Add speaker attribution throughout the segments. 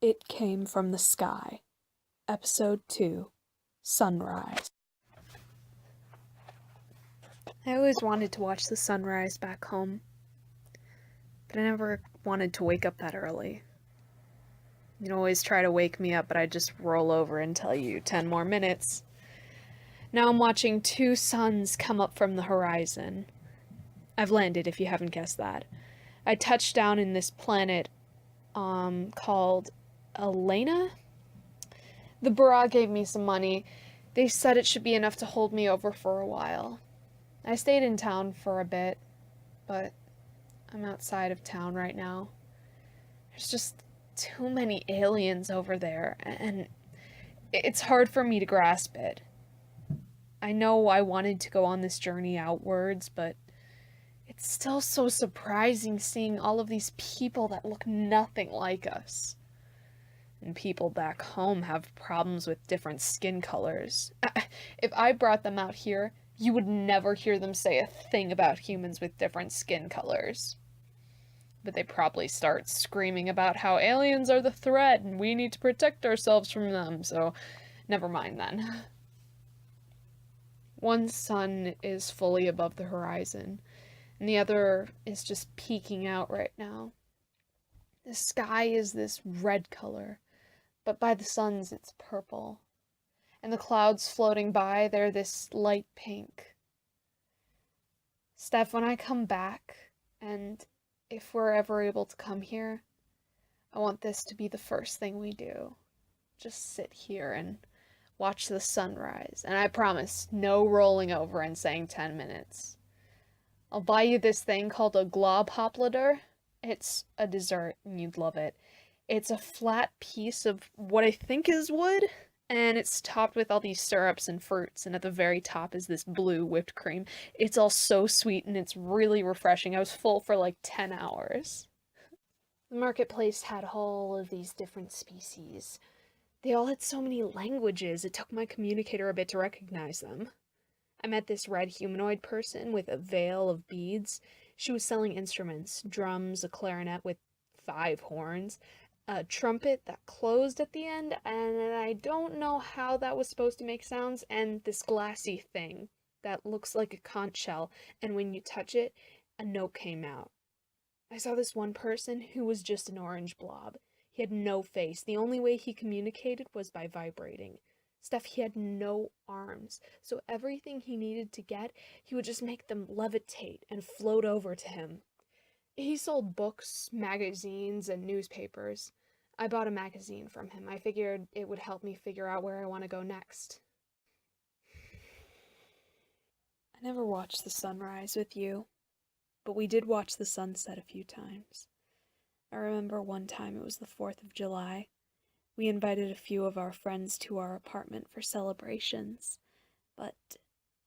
Speaker 1: It Came from the Sky, Episode 2, Sunrise. I always wanted to watch the sunrise back home, but I never wanted to wake up that early. You'd always try to wake me up, but I'd just roll over and tell you 10 more minutes. Now I'm watching two suns come up from the horizon. I've landed, if you haven't guessed that. I touched down in this planet, called Elena? The Bra gave me some money. They said it should be enough to hold me over for a while. I stayed in town for a bit, but I'm outside of town right now. There's just too many aliens over there, and it's hard for me to grasp it. I know I wanted to go on this journey outwards, but it's still so surprising seeing all of these people that look nothing like us. And people back home have problems with different skin colors. If I brought them out here, you would never hear them say a thing about humans with different skin colors. But they probably start screaming about how aliens are the threat and we need to protect ourselves from them, so never mind then. One sun is fully above the horizon, and the other is just peeking out right now. The sky is this red color, but by the suns it's purple. And the clouds floating by, they're this light pink. Steph, when I come back, and if we're ever able to come here, I want this to be the first thing we do. Just sit here and watch the sunrise. And I promise, no rolling over and saying 10 minutes. I'll buy you this thing called a globhoplitter. It's a dessert, and you'd love it. It's a flat piece of what I think is wood, and it's topped with all these syrups and fruits, and at the very top is this blue whipped cream. It's all so sweet, and it's really refreshing. I was full for like 10 hours. The marketplace had all of these different species. They all had so many languages, it took my communicator a bit to recognize them. I met this red humanoid person with a veil of beads. She was selling instruments, drums, a clarinet with 5 horns, a trumpet that closed at the end, and I don't know how that was supposed to make sounds, and this glassy thing that looks like a conch shell, and when you touch it, a note came out. I saw this one person who was just an orange blob. He had no face. The only way he communicated was by vibrating. Steph, he had no arms, so everything he needed to get, he would just make them levitate and float over to him. He sold books, magazines, and newspapers. I bought a magazine from him. I figured it would help me figure out where I want to go next. I never watched the sunrise with you, but we did watch the sunset a few times. I remember one time it was the 4th of July. We invited a few of our friends to our apartment for celebrations, but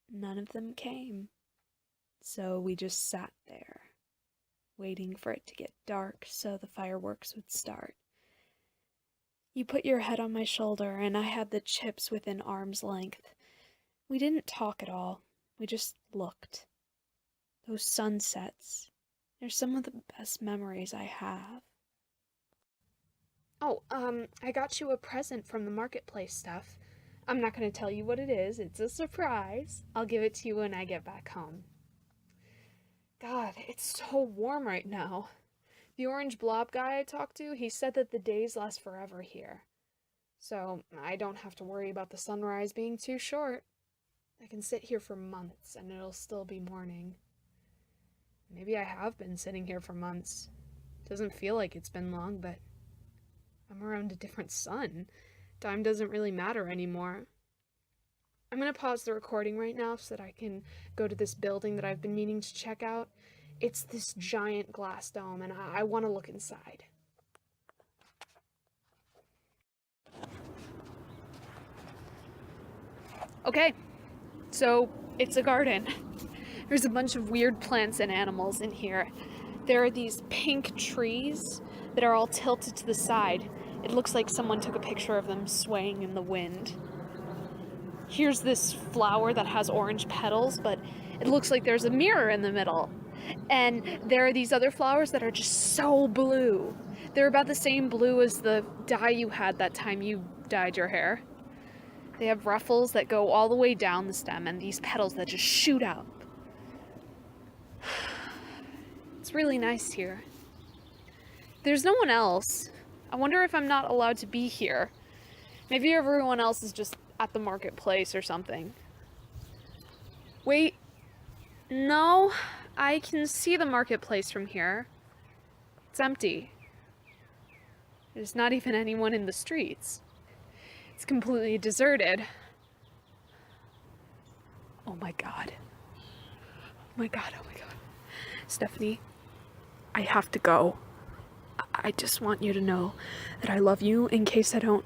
Speaker 1: none of them came. So we just sat there, waiting for it to get dark so the fireworks would start. You put your head on my shoulder, and I had the chips within arm's length. We didn't talk at all. We just looked. Those sunsets, they're some of the best memories I have. Oh, I got you a present from the marketplace stuff. I'm not going to tell you what it is. It's a surprise. I'll give it to you when I get back home. God, it's so warm right now. The orange blob guy I talked to, he said that the days last forever here. So I don't have to worry about the sunrise being too short. I can sit here for months and it'll still be morning. Maybe I have been sitting here for months. Doesn't feel like it's been long, but I'm around a different sun. Time doesn't really matter anymore. I'm gonna pause the recording right now so that I can go to this building that I've been meaning to check out. It's this giant glass dome, and I want to look inside. Okay, so it's a garden. There's a bunch of weird plants and animals in here. There are these pink trees that are all tilted to the side. It looks like someone took a picture of them swaying in the wind. Here's this flower that has orange petals, but it looks like there's a mirror in the middle. And there are these other flowers that are just so blue. They're about the same blue as the dye you had that time you dyed your hair. They have ruffles that go all the way down the stem and these petals that just shoot out. It's really nice here. There's no one else. I wonder if I'm not allowed to be here. Maybe everyone else is just at the marketplace or something. Wait. No, I can see the marketplace from here. It's empty. There's not even anyone in the streets. It's completely deserted. Oh my god. Oh my god, oh my god. Stephanie, I have to go. I just want you to know that I love you in case I don't